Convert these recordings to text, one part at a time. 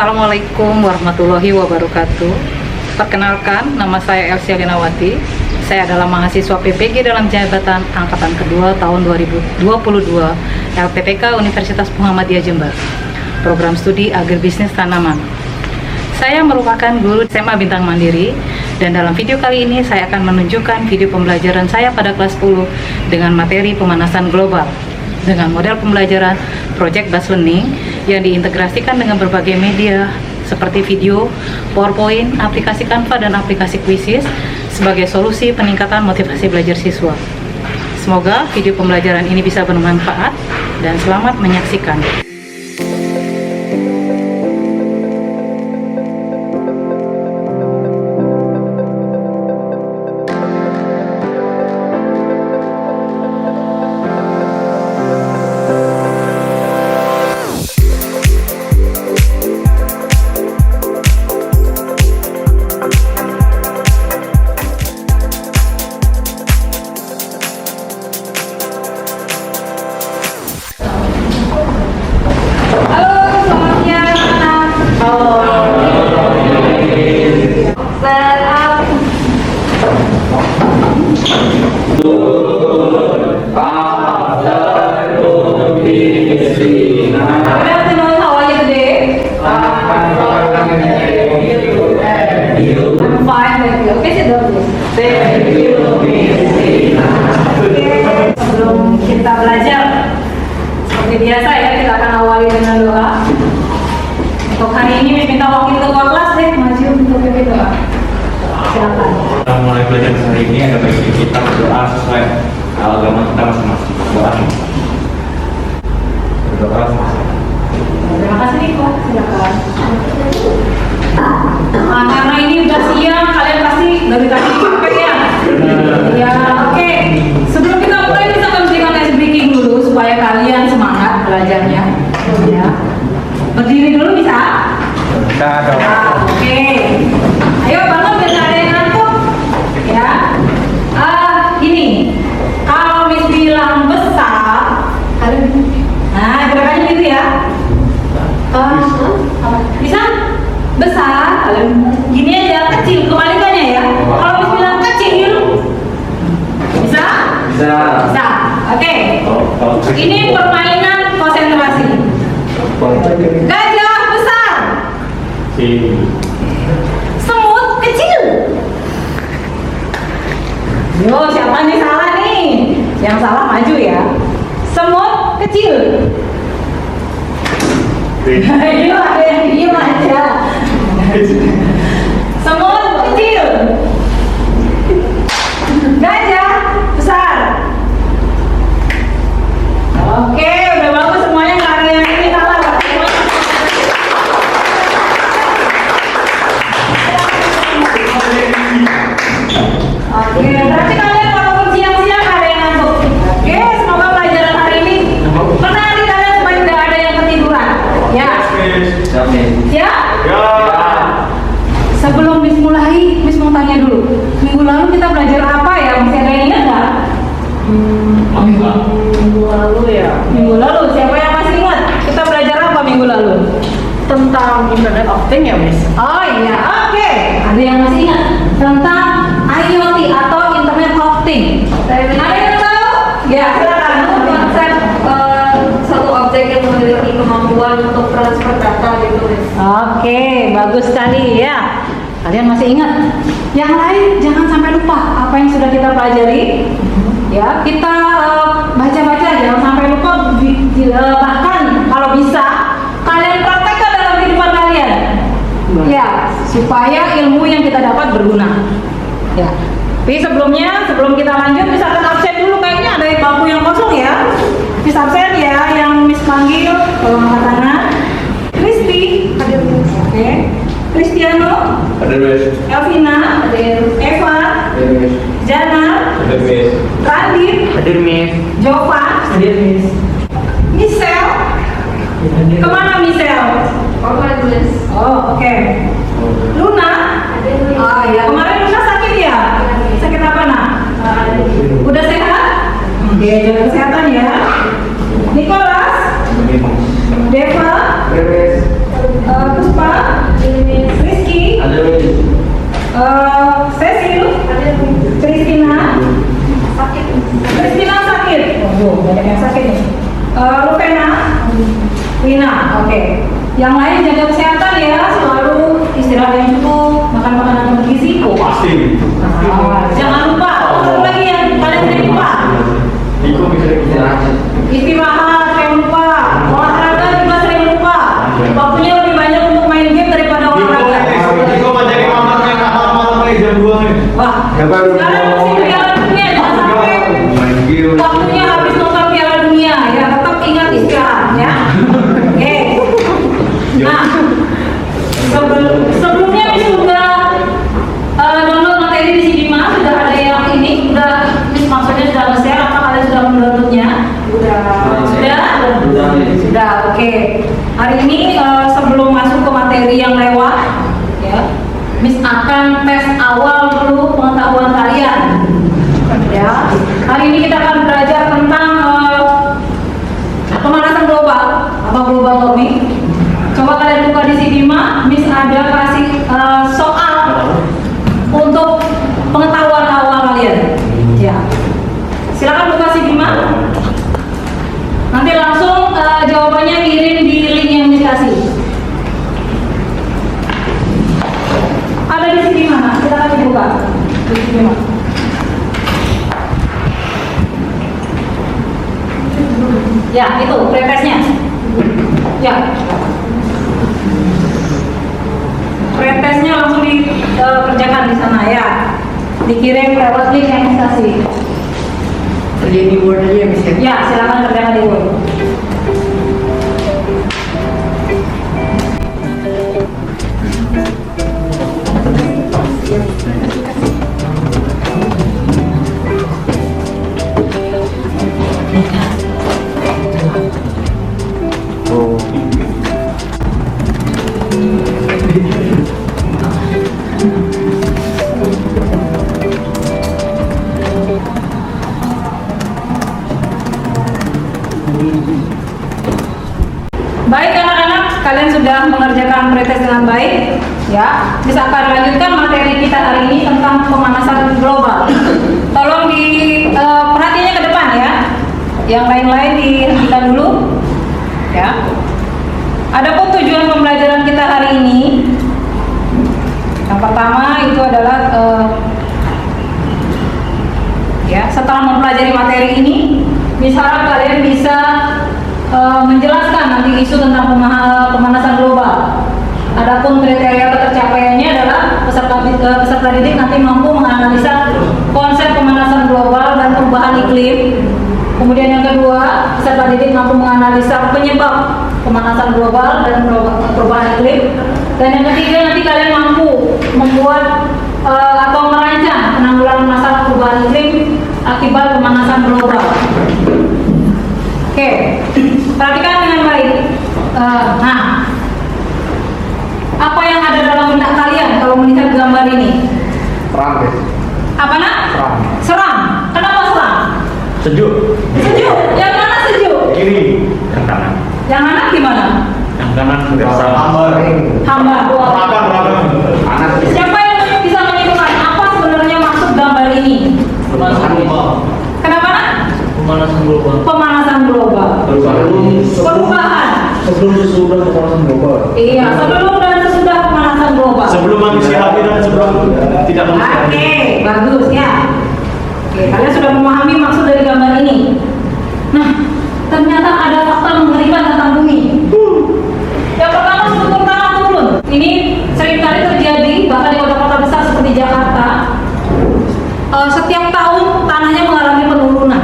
Assalamualaikum warahmatullahi wabarakatuh. Perkenalkan, nama saya Elsia Linawati. Saya adalah mahasiswa PPG dalam jabatan angkatan kedua tahun 2022 LPPK Universitas Muhammadiyah Jember. Program studi agribisnis tanaman. Saya merupakan guru SMA Bintang Mandiri, dan dalam video kali ini saya akan menunjukkan video pembelajaran saya pada kelas 10 dengan materi pemanasan global dengan model pembelajaran Project Based Learning yang diintegrasikan dengan berbagai media seperti video, PowerPoint, aplikasi Canva, dan aplikasi Quizzes sebagai solusi peningkatan motivasi belajar siswa. Semoga video pembelajaran ini bisa bermanfaat dan selamat menyaksikan. Sebelum kita belajar, seperti biasa ya, kita akan awali dengan doa. Untuk hari ini minta wakil ketua kelas deh maju untuk pimpin doa. Silakan. Kita mulai belajar hari ini ada bagi kita berdoa sesuai agama kita masing-masing. Berdoa masing-masing. Terima kasih Niko, silakan. Nah, karena ini udah siang, kalian pasti dari tadi capek ya? Ya, oke. Sebelum kita mulai, kita akan berikan ice breaking dulu supaya kalian semangat belajarnya. Ya. Berdiri dulu bisa? Bisa dong. Oke. Ayo bangun biar nggak ada yang ngantuk. Ya. Gini. Kalau Miss bilang besar, kalian gerakannya gitu ya. Bisa? Besar, gini aja, kecil, kebalikannya ya. Kalau Miss bilang kecil, bisa? Bisa. Bisa. Oke. Ini permainan konsentrasi. Gajah besar. Semut kecil. Yo, siapa nih salah nih? Yang salah maju ya. Semut kecil. Ayo, ada yang diem aja. Semut kecil. Gajah besar. Oke, udah bagus semuanya. Nggak ada yang ini salah. Oke, berarti kalian walaupun siang-siang ada yang ngantuk. Oke, semoga pelajaran hari ini menarik kalian supaya tidak ada yang ketiduran. Ya. Siap? Ya. Sebelum Miss mulai, Miss mau tanya dulu. Minggu lalu kita belajar apa ya? Masih ada yang ingat nggak? Minggu lalu ya. Minggu lalu, siapa yang masih ingat? Kita belajar apa minggu lalu? Tentang Internet of Things ya, Miss? Oh iya, oke. Ada yang masih ingat? Tentang IoT atau Internet of Things. Ada yang tahu? Ya, silakan. Konsep satu objek yang memiliki kemampuan untuk transfer data gitu, Miss. Oke, bagus sekali ya. Kalian masih ingat? Yang lain jangan sampai lupa apa yang sudah kita pelajari. Ya, kita baca-baca jangan sampai lupa. Bahkan kalau bisa kalian praktekkan dalam kehidupan kalian. Ya, supaya ilmu yang kita dapat berguna. Ya. Tapi sebelum kita lanjut, misalkan absen dulu, kayaknya ada bangku yang kosong ya. Miss absen ya, yang Miss panggil, tolong angkat tangan. Kristi, hadir. Oke. Kristiano, Ada Miss. Elvina, hadir. Eva, Ada Miss. Jana, Ada Miss. Radit, Hadir Miss. Jova, Hadir, Miss. Michelle. Kemana Michelle? Miss. Oh, oke. Luna. Hadir, Miss. Oh ya, kemarin Luna sakit ya? Sakit apa nak? Udah sehat? Oke, jaga kesehatan ya. Nicholas, Deva, Puspa, Yang lain jaga kesehatan ya, selalu istirahat yang cukup, makan makanan yang bergizi. Pasti. Jangan lupa, satu lagi yang kalian sering lupa. Niko bisa istirahat. Istirahat sering lupa, olahraga juga sering lupa. Waktunya lebih banyak untuk main game daripada olahraga. Niko mau jadi mamat yang malam nih jam 2 nih. Wah, sekarang masih Piala Dunia, jangan sampai waktunya habis nonton Piala Dunia ya. Tetap ingat istirahat ya. Oke. Nah, sebelumnya Miss sudah download materi di Sidima, sudah ada yang ini, maksudnya sudah nge-share apa kalian sudah mendownloadnya? Sudah, oke. Hari ini sebelum masuk ke materi yang lewat, ya, Miss akan tes awal dulu pengetahuan kalian. Ya, hari ini kita akan belajar tentang pemanasan global atau global warming. Coba kalian buka di Sidima, Miss ada kasih soal untuk pengetahuan awal kalian. Ya, silakan buka Sidima. Nanti langsung jawabannya kirim di link yang Miss kasih. Ada di Sidima, nah, silakan dibuka di Sidima. Ya, itu pretestnya. Ya. Pretestnya langsung dikerjakan di sana ya. Dikirim lewat link yang Miss kasih. Kerjain di Word aja ya, Miss ya? Ya, silakan kerjakan di Word. Baik anak-anak, kalian sudah mengerjakan pretest dengan baik, ya. Bisa akan lanjutkan materi kita hari ini tentang pemanasan global. Tolong perhatiannya ke depan ya. Yang lain-lain dihentikan dulu, ya. Adapun tujuan pembelajaran kita hari ini, yang pertama itu adalah ya, setelah mempelajari materi ini, misalnya kalian bisa menjelaskan nanti isu tentang pemanasan global. Adapun kriteria tercapaiannya adalah peserta didik nanti mampu menganalisa konsep pemanasan global dan perubahan iklim. Kemudian yang kedua, peserta didik mampu menganalisa penyebab pemanasan global dan perubahan iklim. Dan yang ketiga, nanti kalian mampu membuat atau merancang penanggulangan masalah perubahan iklim akibat pemanasan global. Oke, perhatikan dengan baik. Nah, apa yang ada dalam benak kalian kalau melihat gambar ini? Perang, guys. Apa nak? Seram. Seram. Kenapa seram? Sejuk. Sejuk. Yang mana sejuk? Kiri. Yang kanan. Yang mana gimana? Yang kanan biasa. Hambar. Hambar. Beragam. Panas. Siapa yang bisa menyimpulkan apa sebenarnya maksud gambar ini? Kenapa nak? Pemanasan global. Pemanasan global. Perubahan. Sebelum sesudah pemanasan global. Iya, sebelum dan sesudah pemanasan global. Sebelum manusia hadir dan sebelum tidak manusia. Oke, bagus ya. Oke, kalian sudah memahami maksud dari gambar ini. Nah, ternyata ada fakta mengerikan tentang bumi. Yang pertama, struktur tanah turun. Ini seringkali terjadi bahkan di kota-kota besar seperti Jakarta. Setiap tahun tanahnya mengalami penurunan.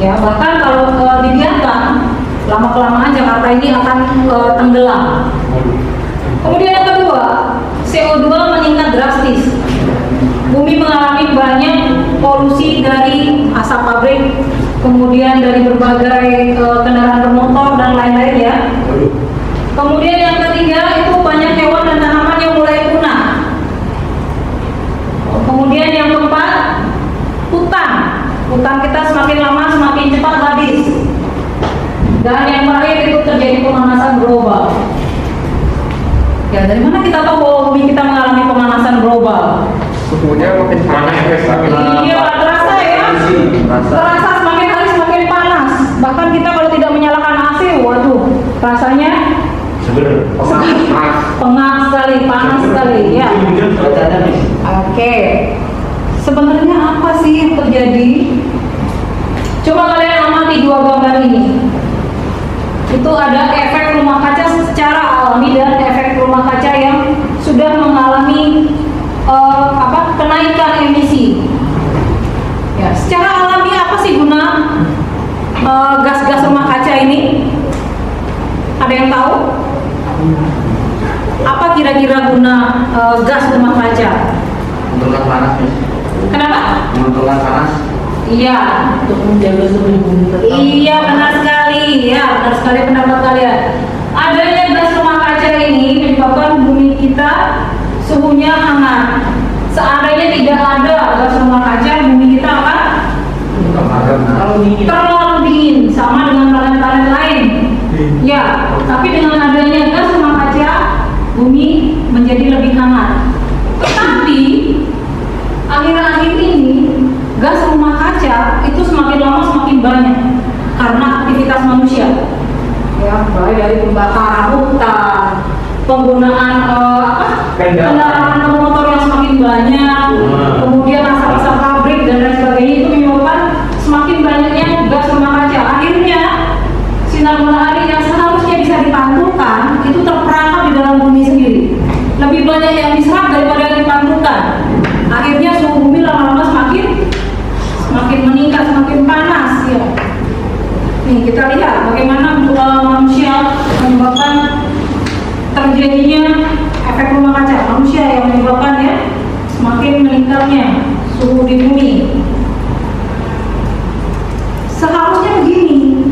Ya, bahkan kalau dibiarkan lama-kelamaan Jakarta ini akan tenggelam. Kemudian yang kedua, CO2 meningkat drastis. Bumi mengalami banyak polusi dari asap pabrik, kemudian dari berbagai kendaraan bermotor dan lain-lain ya. Kemudian yang ketiga itu banyak hewan dan tanaman yang mulai punah. Kemudian yang keempat, hutan. Hutan kita semakin lama semakin cepat habis. Dan yang terakhir itu terjadi pemanasan global. Ya, dari mana kita tahu bahwa bumi kita mengalami pemanasan global? Suhunya makin panas guys. Iya, terasa ya. Terasa semakin hari semakin panas. Bahkan kita kalau tidak menyalakan AC, waduh, rasanya Seger. Pengap sekali, panas sekali, ya. Oke. Sebenarnya apa sih yang terjadi? Coba kalian amati dua gambar ini. Itu ada efek rumah kaca secara alami dan efek rumah kaca yang sudah mengalami kenaikan emisi. Ya, secara alami apa sih guna gas-gas rumah kaca ini? Ada yang tahu? Apa kira-kira guna gas rumah kaca? Menentukan panas, Miss. Kenapa? Menentukan panas. Iya. Untuk menjaga suhu bumi tetap. Iya, benar sekali. Ya, benar sekali pendapat kalian. Adanya gas rumah kaca ini menyebabkan bumi kita suhunya hangat. Seandainya tidak ada gas rumah kaca, bumi kita akan terlalu dingin sama dengan planet-planet lain. Ya, tapi dengan adanya gas rumah kaca, bumi menjadi lebih hangat. Tetapi akhir-akhir ini gas rumah kaca itu semakin lama semakin banyak karena aktivitas manusia. Ya, mulai dari pembakaran hutan, penggunaan kendaraan motor yang semakin banyak, kemudian asap-asap pabrik dan lain sebagainya, itu menyebabkan semakin banyaknya gas rumah kaca. Akhirnya sinar matahari yang seharusnya bisa dipantulkan itu terperangkap di dalam bumi sendiri. Lebih banyak yang diserap daripada yang dipantulkan. Akhirnya suhu bumi lama-lama semakin meningkat, semakin panas, ya. Nih, kita lihat bagaimana manusia menyebabkan terjadinya efek rumah kaca. Manusia yang menyebabkan ya semakin meningkatnya suhu di bumi. Seharusnya begini,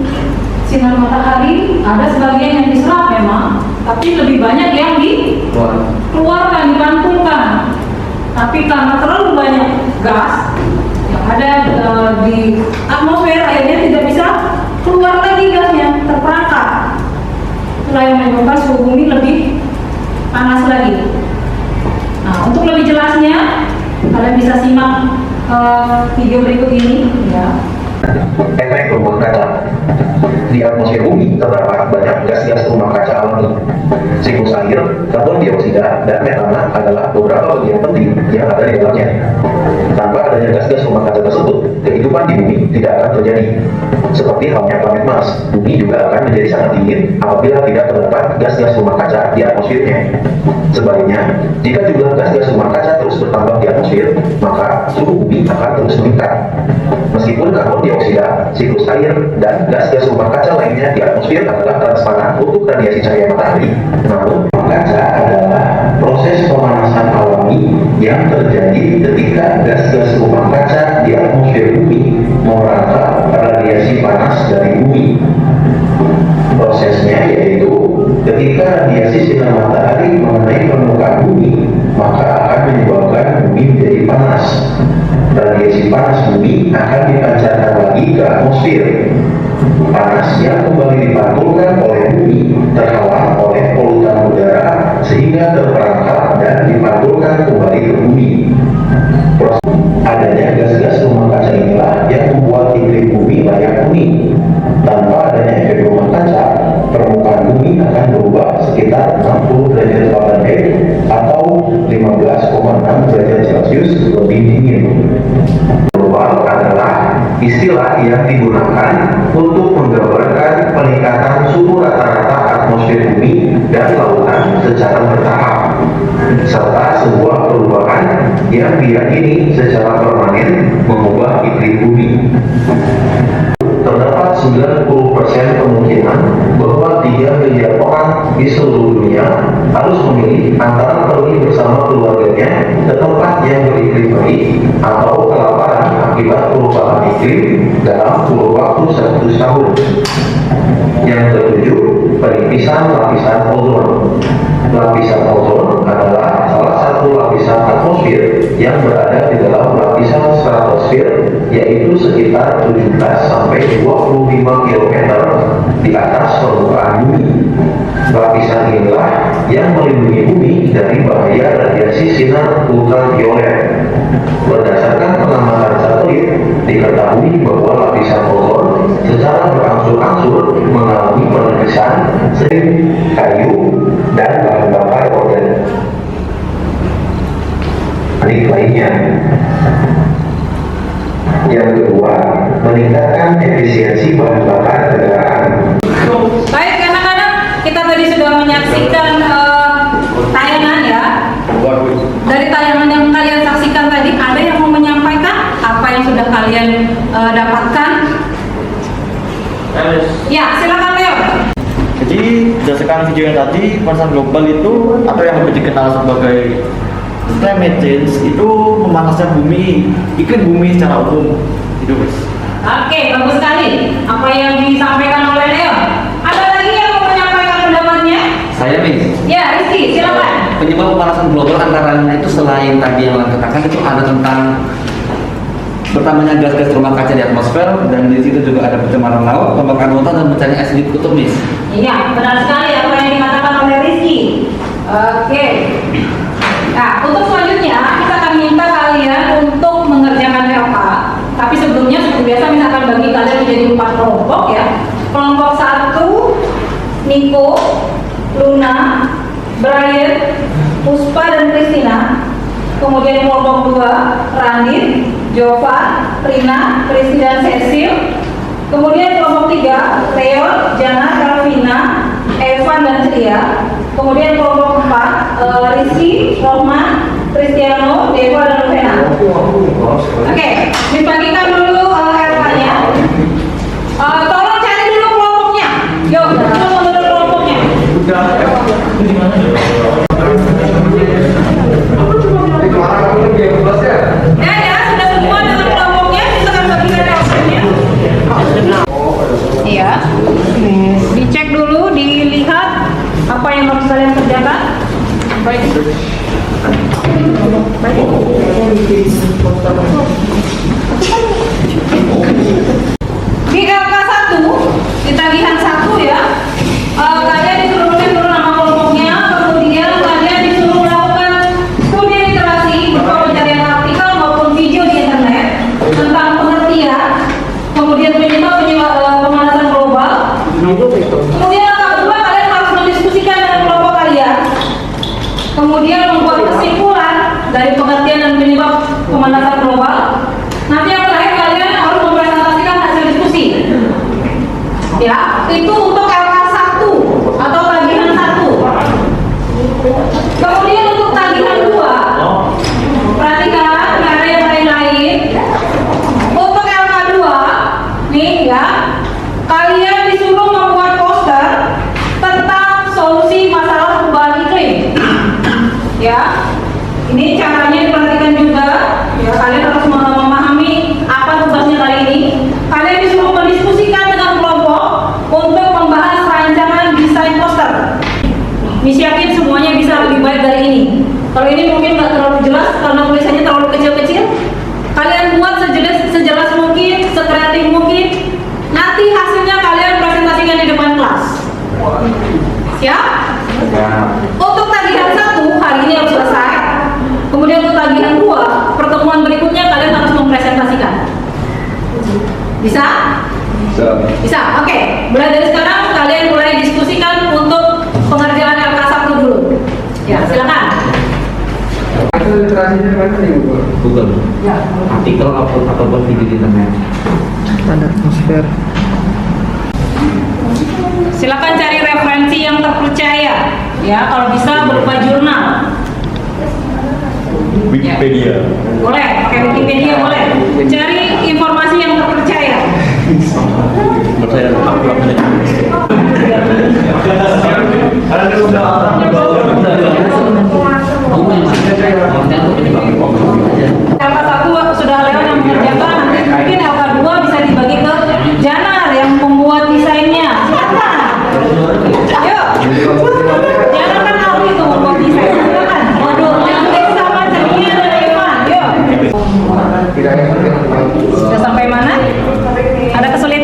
sinar matahari ada sebagian yang diserap memang, tapi lebih banyak yang dikeluarkan, dipantulkan. Tapi karena terlalu banyak gas yang ada di atmosfer, akhirnya tidak bisa keluar lagi gasnya, terperangkap. Itulah yang menyebabkan suhu bumi lebih panas lagi. Nah, untuk lebih jelasnya, kalian bisa simak video berikut ini, ya. Efek rumah kaca. Di atmosfer bumi terdapat banyak gas-gas rumah kaca alami. Siklus air, karbon dioksida, dan metana adalah beberapa bagian penting yang ada di dalamnya. Tanpa adanya gas-gas rumah kaca tersebut, kehidupan di bumi tidak akan terjadi. Seperti halnya planet Mars, bumi juga akan menjadi sangat dingin apabila tidak terdapat gas-gas rumah kaca di atmosfernya. Sebaliknya, jika jumlah gas-gas rumah kaca terus bertambah di atmosfer, maka suhu bumi akan terus meningkat. Meskipun karbon dioksida, siklus air, dan gas-gas rumah kaca lainnya di atmosfer adalah transparan untuk radiasi cahaya matahari, namun kaca adalah proses pemanasan alami yang terjadi ketika gas-gas rumah kaca di atmosfer bumi merangkap radiasi panas dari bumi. Prosesnya yaitu ketika radiasi sinar matahari mengenai permukaan bumi, maka akan menyebabkan bumi menjadi panas. Radiasi panas bumi akan dipancarkan lagi ke atmosfer. Panas yang kembali dipantulkan oleh bumi terhalang oleh polutan udara sehingga terperangkap dan dipantulkan kembali ke bumi. Adanya gas-gas rumah kaca inilah yang membuat iklim bumi layak huni. Tanpa adanya efek rumah kaca, permukaan bumi akan berubah sekitar 60 derajat Fahrenheit atau 15,6 derajat Celcius lebih dingin. Global adalah istilah yang digunakan untuk menggambarkan peningkatan suhu rata-rata atmosfer bumi dan lautan secara bertahap, serta sebuah perubahan yang diyakini secara permanen mengubah iklim bumi. Terdapat 90% kemungkinan bahwa 3 miliar orang di seluruh dunia harus memilih antara pergi bersama keluarganya ke tempat yang beriklim baik atau kelaparan akibat perubahan iklim dalam kurun waktu 100 tahun. Yang ketujuh, penipisan lapisan ozon. Lapisan ozon adalah salah satu lapisan atmosfer yang berada di dalam lapisan stratosfer, yaitu sekitar 17 sampai 25 km di atas permukaan bumi. Lapisan inilah yang melindungi bumi dari bahaya radiasi sinar ultraviolet. Berdasarkan pengamatan satelit, diketahui bahwa lapisan ozon secara berangsur-angsur mengalami penepisan serat, kayu, dan bahan bakar organik lainnya. Yang kedua, meningkatkan efisiensi bahan bakar kendaraan. Baik, anak-anak, kita tadi sudah menyaksikan tayangan ya. Dari tayangan yang kalian saksikan tadi, ada yang mau menyampaikan apa yang sudah kalian dapatkan? Ya, silakan Leo. Jadi berdasarkan video yang tadi, pemanasan global itu atau yang lebih dikenal sebagai climate change itu memanasnya bumi, iklim bumi secara umum. Itu guys. Oke, bagus sekali. Apa yang disampaikan oleh Leo? Ada lagi yang mau menyampaikan pendapatnya? Saya Miss, Ya, Rizky, silakan. penyebab pemanasan global antaranya itu selain tadi yang Lan katakan itu ada tentang bertambahnya gas-gas rumah kaca di atmosfer, dan di situ juga ada pencemaran laut, pembakaran hutan, dan pecahnya es di kutub Miss. Iya, benar sekali apa yang dikatakan oleh Rizky. Oke. Nah, untuk selanjutnya kita akan minta kalian untuk mengerjakan LK. Tapi sebelumnya seperti biasa misalkan bagi kalian menjadi 4 kelompok ya. Kelompok 1, Niko, Luna, Brian, Puspa dan Christina. Kemudian kelompok 2, Ranit, Jovan, Rina, Kristi dan Cecil. Kemudian kelompok 3, Theo, Jana, Calvina, Evan dan Celia. Kemudian kelompok 4, Rizky, Rohman, Cristiano, Dewa dan Luvena. Oke, dibagikan dulu LK-nya. Tolong cari dulu kelompoknya. Yuk, tolong dulu kelompoknya. Ya, sudah semua dengan kelompoknya. Kita akan bagikan LK-nya. Iya. Dicek dulu, dilihat apa yang harus kalian kerjakan. Baik. Di LK1, di tagihan 1 ya, kalian disuruh nulis dulu nama kelompoknya, kemudian kalian disuruh melakukan studi literasi berupa pencarian artikel maupun video di internet tentang pengertian, kemudian penyebab pemanasan global. Kemudian langkah kedua, kalian harus mendiskusikan dengan kelompok kalian. Kemudian membuat kesimpulan dari pengertian dan penyebab pemanasan global. Nanti yang terakhir kalian harus mempresentasikan hasil diskusi. Ya, itu untuk LK1 atau tagihan 1. Kemudian untuk tagihan 2, perhatikan nggak ada yang lain-lain. Untuk LK2 nih ya, kalian disuruh membuat poster tentang solusi masalah perubahan iklim. Ya, ini caranya diperhatikan juga. Ya, kalian harus memahami apa tugasnya kali ini. Kalian disuruh mendiskusikan dengan kelompok untuk membahas rancangan desain poster. Miss yakin semuanya bisa lebih baik dari ini. Kalau ini mungkin nggak terlalu jelas karena tulisannya terlalu kecil-kecil. Kalian buat sejelas mungkin, sekreatif mungkin. Nanti hasilnya kalian presentasikan di depan kelas. Siap? Untuk tagihan 1 hari ini harus selesai. Kemudian untuk tagihan 2, pertemuan berikutnya kalian harus mempresentasikan. Bisa? Bisa. Oke. Mulai dari sekarang kalian mulai diskusikan untuk pengerjaan LK1 dulu. Ya, silakan. Google. Artikel ataupun video di internet. Silakan cari referensi yang terpercaya. Ya, kalau bisa berupa jurnal. Wikipedia. Boleh, pakai Wikipedia boleh. Cari informasi yang terpercaya. Percaya aku LK1 sudah Leo yang mengerjakan, nanti mungkin LK2 bisa dibagi ke Janar yang membuat desainnya. Silakan. Yuk. Janar kan tahu itu membuat desain. Silakan. Waduh, nanti sama Celia dan Evan. Yuk. Sudah sampai mana? Ada kesulitan?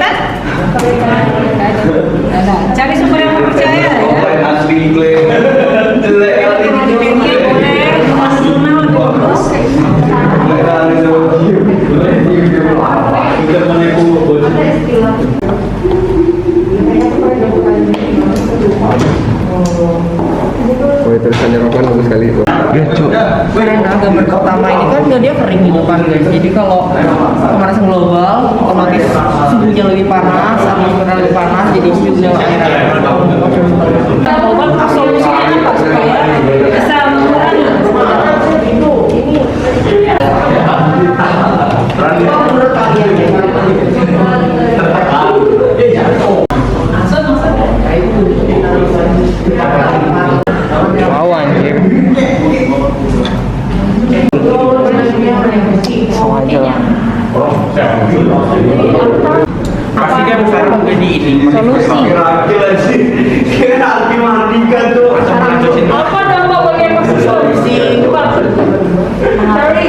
Ada istilah. Oh, tulisannya Roman bagus sekali. Karena gambar pertama ini kan dia kering gitu kan guys. Jadi kalau pemanasan global otomatis suhunya lebih panas, atmosfernya lebih panas, jadi suhunya air. Global solusinya apa supaya bisa mengurangi itu ini menurut kalian Wow, anjir. Sama aja lah. Pastinya besar menjadi ini solusi. Apa dampak bagian maksud solusi? Coba. Dari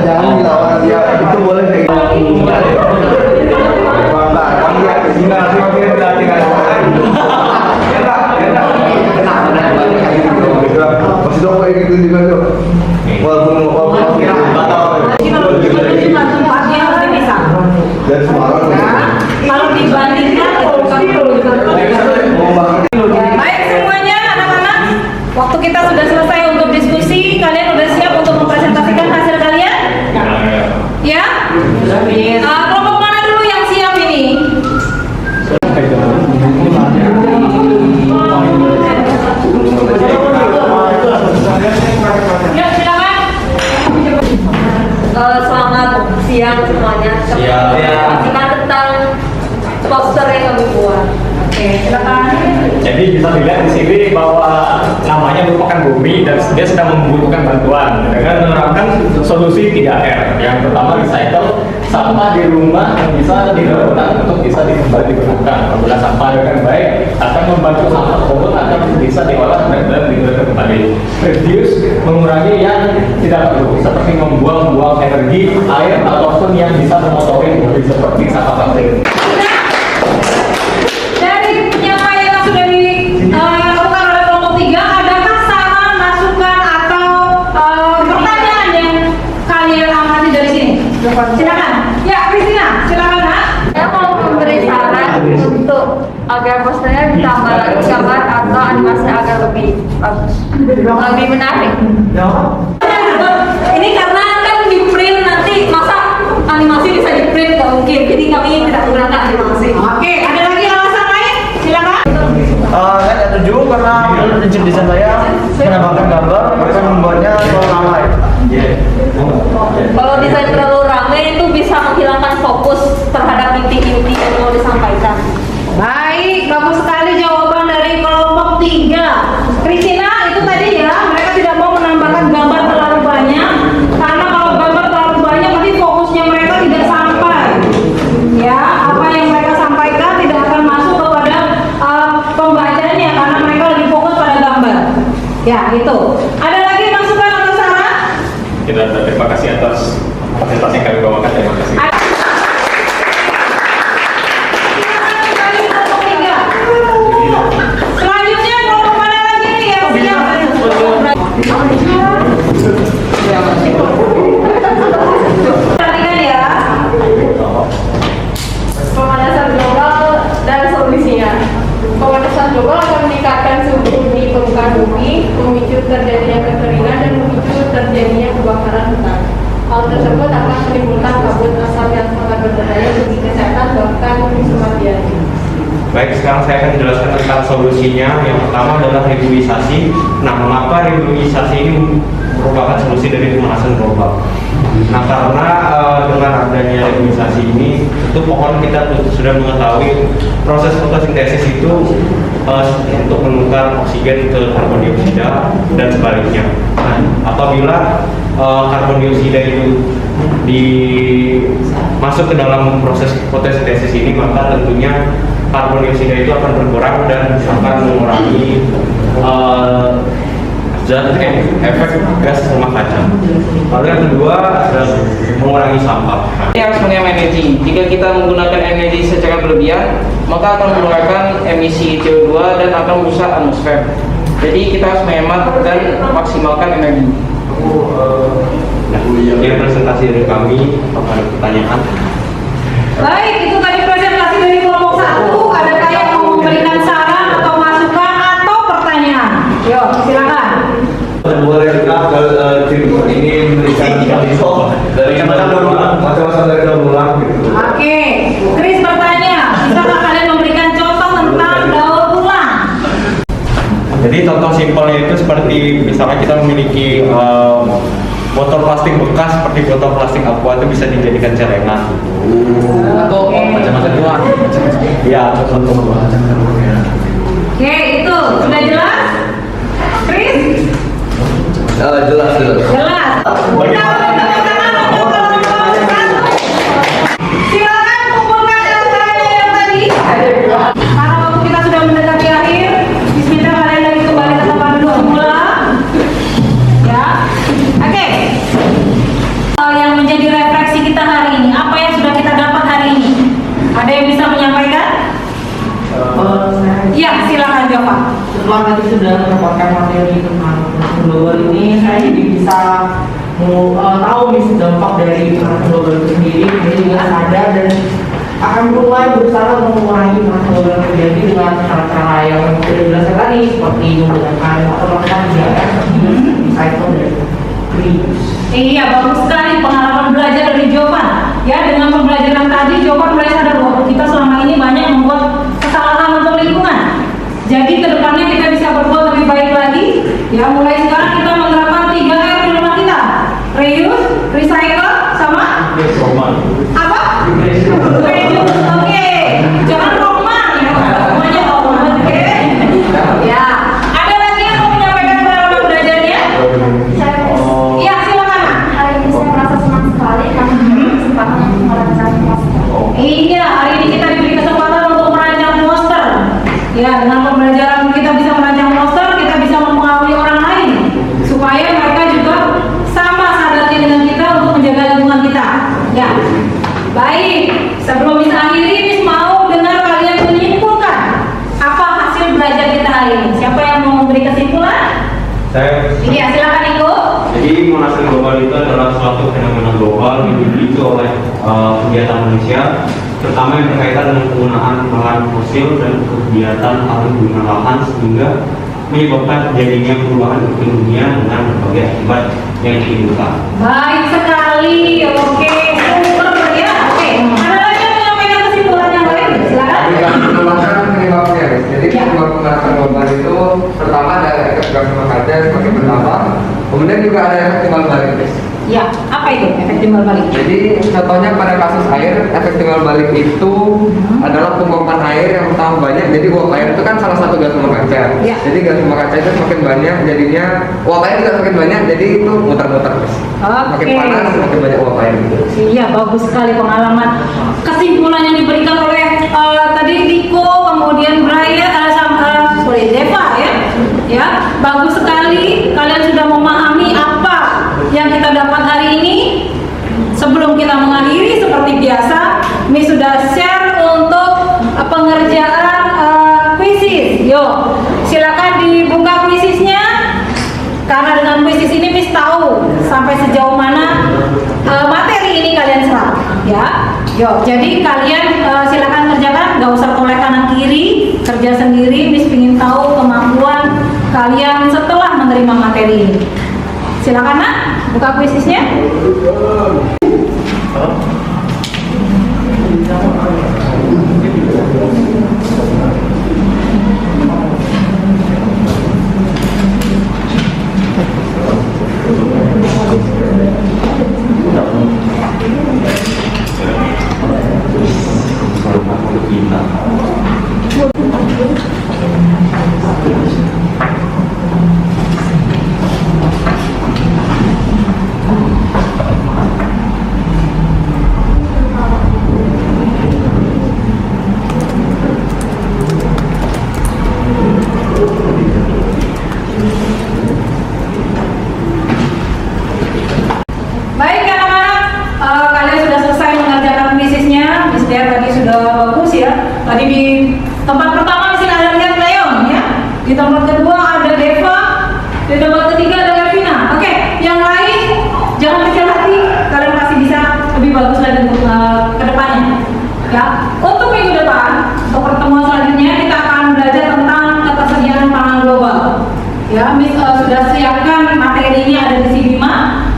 Jangan dilawan dia, itu boleh kayak masih dong kayak gitu juga tuh. Walaupun tempatnya harus dipisah. dan Semarang. Kalau dibandingkan baik semuanya anak-anak, waktu kita sudah selesai untuk diskusi, kalian sudah siap untuk mempresentasikan hasil kalian? Ya? Kelompok mana dulu yang siap ini? Ya, silakan. Selamat siang semuanya. Kita tentang poster yang kami buat. Oke, silakan. Jadi bisa dilihat di sini bahwa namanya merupakan bumi dan dia sedang membutuhkan bantuan dengan menerapkan solusi 3R. Yang pertama recycle, sampah di rumah yang bisa didaur untuk bisa kembali digunakan. Apabila sampah dengan baik akan membantu sampah tersebut akan bisa diolah dan digunakan kembali. Reduce, mengurangi yang tidak perlu seperti membuang-buang energi, air ataupun yang bisa memotori mobil seperti sampah plastik. Dari penyampaian yang sudah dilakukan oleh kelompok 3, adakah saran, masukan atau pertanyaan yang kalian amati dari sini? Silakan. Ya, Kristina, silakan Nak. Saya mau memberi saran untuk agar posternya ditambah lagi gambar atau animasi agar lebih bagus, lebih menarik. Ini karena kan di print nanti masa animasi bisa di print nggak mungkin, jadi kami tidak menggunakan animasi. Oke, ada lagi alasan lain? Silakan. Saya setuju karena menurut prinsip desain saya menambahkan gambar bukan membuatnya terlalu ramai. Kalau desain terlalu ramai itu bisa menghilangkan fokus terhadap inti-inti yang mau disampaikan. Baik, bagus sekali jawaban dari kelompok 3. Kristina, itu tadi ya, mereka tidak mau menambahkan gambar terlalu banyak karena kalau gambar terlalu banyak nanti fokusnya mereka tidak sampai. Ya, apa yang mereka sampaikan tidak akan masuk kepada pembacanya karena mereka lebih fokus pada gambar. Ya, itu. Ada lagi masukan atau saran? Terima kasih atas presentasi yang kami bawakan. Terima kasih. Selanjutnya kelompok mana lagi nih yang siap? Perhatikan ya. Pemanasan global dan solusinya. Pemanasan global akan meningkatkan suhu di permukaan bumi, memicu terjadinya kekeringan dan memicu terjadinya kebakaran hutan. Hal tersebut akan menimbulkan kabut asap yang sangat berbahaya bagi kesehatan bahkan kematian. Baik, sekarang saya akan menjelaskan tentang solusinya. Yang pertama adalah regulisasi. Nah, mengapa regulisasi ini merupakan solusi dari pemanasan global? Nah, karena dengan adanya regulisasi ini, itu pohon kita sudah mengetahui proses fotosintesis itu untuk menukar oksigen ke karbon dioksida dan sebaliknya. Nah, apabila karbon dioksida itu masuk ke dalam proses fotosintesis ini, maka tentunya karbon dioksida itu akan berkurang dan akan mengurangi zat efek gas rumah kaca. Lalu yang kedua adalah mengurangi sampah. Ini harus mengmanage. Jika kita menggunakan energi secara berlebihan, maka akan mengeluarkan emisi CO2 dan akan merusak atmosfer. Jadi kita harus menghemat dan maksimalkan energi. Ini presentasi dari kami. Apakah ada pertanyaan? Baik, itu tadi presentasi dari kelompok 1. Adakah yang mau memberikan saran atau masukan atau pertanyaan? Yuk, silakan. Boleh kita ini memberikan contoh dari masa-masa dari daur ulang gitu. Oke, Chris bertanya, bisakah kalian memberikan contoh tentang daur ulang? Jadi contoh simpelnya itu seperti misalnya kita memiliki botol plastik bekas seperti botol plastik aqua itu bisa dijadikan celengan. Atau macam-macam doang. Ya, contoh. Oke, itu sudah jelas? Chris? Jelas. Jelas. Silakan kumpulkan data-datanya yang tadi. Karena waktu kita sudah mendekati akhir, bismillah kalian lagi kembali ke tempat duduk semula. Ya, oke. Yang menjadi refleksi kita hari ini, apa yang sudah kita dapat hari ini? Ada yang bisa menyampaikan? Iya, silakan jawab. Setelah tadi sudah mendapatkan materi tentang global ini, saya jadi bisa tahu nih dampak dari global itu sendiri. Saya juga sadar dan akan mulai berusaha mengurangi global terjadi dengan cara-cara yang sudah dijelaskan tadi, seperti menggunakan atau melakukan 3R, recycle dan reuse. Iya, bagus sekali pengalaman belajar dari Jovan. Ya, dengan pembelajaran tadi Jovan mulai sadar bahwa kita selama ini banyak membuat kesalahan untuk lingkungan. Jadi kedepannya kita bisa berbuat lebih baik lagi. Ya, mulai sekarang kita menerapkan 3R di rumah kita: reuse, recycle, sama apa? Reuse. Oke, jangan roman ya, semuanya roman. Oke. Ya, ada lagi yang mau menyampaikan pengalaman belajarnya? Iya, silakan. Hari ini saya merasa senang sekali karena diberi kesempatan untuk merancang poster. Iya, hari ini kita diberi kesempatan untuk merancang poster. Ya, dengan pembelajaran kita bisa merancang poster, kita bisa mempengaruhi orang lain supaya mereka juga sama sadarnya dengan kita untuk menjaga lingkungan kita. Ya, baik. Sebelum bisa akhiri, Miss mau dengar kalian menyimpulkan apa hasil belajar kita hari ini. Siapa yang mau memberi kesimpulan? Saya Iya, silakan ikut. Jadi pemanasan global itu adalah suatu fenomena global yang dipicu oleh kegiatan manusia, terutama yang berkaitan dengan penggunaan bahan fosil dan kegiatan alih guna lahan sehingga menyebabkan terjadinya perubahan iklim dunia dengan berbagai akibat yang ditimbulkan. Baik sekali. Oke, super ya. Oke, ada lagi yang menyampaikan kesimpulan yang lain? Silakan. Jadi pemanasan global itu pertama ada efek gas rumah kaca semakin bertambah, kemudian juga ada efek timbal balik. Ya, apa itu efek timbal balik? Jadi contohnya pada kasus air, efek timbal balik itu adalah penguapan air yang pertama banyak. Jadi uap air itu kan salah satu gas rumah kaca. Ya. Jadi gas rumah kaca itu semakin banyak, jadinya uap air juga semakin banyak. Jadi itu muter-muter terus. Semakin panas, semakin banyak uap air. Iya, bagus sekali pengalaman. Kesimpulan yang diberikan oleh tadi Diko, kemudian Brian, Deva ya. Ya, bagus sekali. Kalian sudah memahami apa yang kita dapat hari ini. Sebelum kita mengakhiri seperti biasa, Miss sudah share untuk pengerjaan kuisis. Yuk, silakan dibuka kuisisnya. Karena dengan kuisis ini Miss tahu sampai sejauh mana materi ini kalian serap, ya. Yuk, jadi kalian silakan kerjakan, nggak usah toleh kanan kiri, kerja sendiri. Miss ingin tahu kemampuan kalian setelah menerima materi ini. Silakan nak, buka kuisisnya. Ya, untuk minggu depan, untuk pertemuan selanjutnya kita akan belajar tentang ketersediaan pangan global. Ya, Miss sudah siapkan materinya ada di CD5.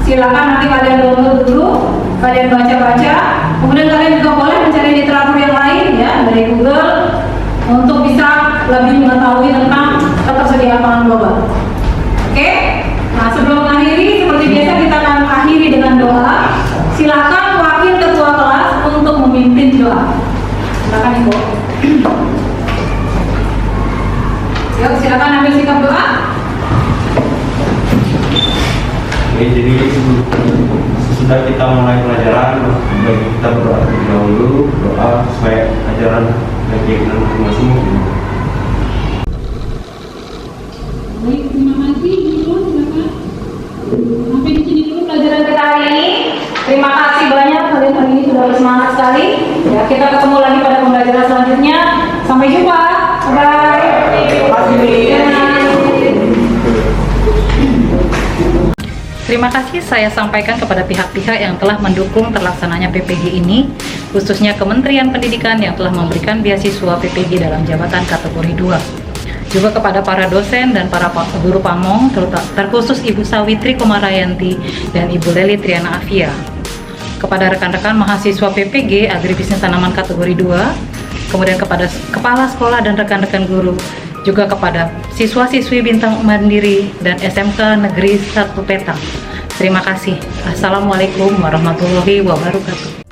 Silakan nanti kalian download dulu, kalian baca-baca. Kemudian kalian juga boleh mencari literatur yang lain ya dari Google untuk bisa lebih mengetahui tentang ketersediaan pangan global. Oke? Nah, sebelum mengakhiri, seperti biasa kita akan akhiri dengan doa. Silakan wakil ketua kelas untuk memimpin doa. Silakan Ibu. Yuk, silakan ambil sikap doa. Oke, jadi sesudah kita mulai pelajaran, baik kita berdoa terlebih dahulu, doa supaya ajaran dan keyakinan masing-masing. Baik, terima kasih Ibu. Silakan. Sampai di sini dulu pelajaran kita hari ini. Terima kasih banyak kalian hari ini sudah bersemangat sekali. Ya, kita ketemu lagi pada pembelajaran selanjutnya. Sampai jumpa. Bye. Terima kasih saya sampaikan kepada pihak-pihak yang telah mendukung terlaksananya PPG ini, khususnya Kementerian Pendidikan yang telah memberikan beasiswa PPG dalam jabatan kategori 2. Juga kepada para dosen dan para guru pamong, terkhusus Ibu Sawitri Komarayanti dan Ibu Leli Triana Afia. Kepada rekan-rekan mahasiswa PPG Agribisnis Tanaman kategori 2, kemudian kepada kepala sekolah dan rekan-rekan guru, juga kepada siswa-siswi Bintang Mandiri dan SMK Negeri 1 Petang. Terima kasih. Assalamualaikum warahmatullahi wabarakatuh.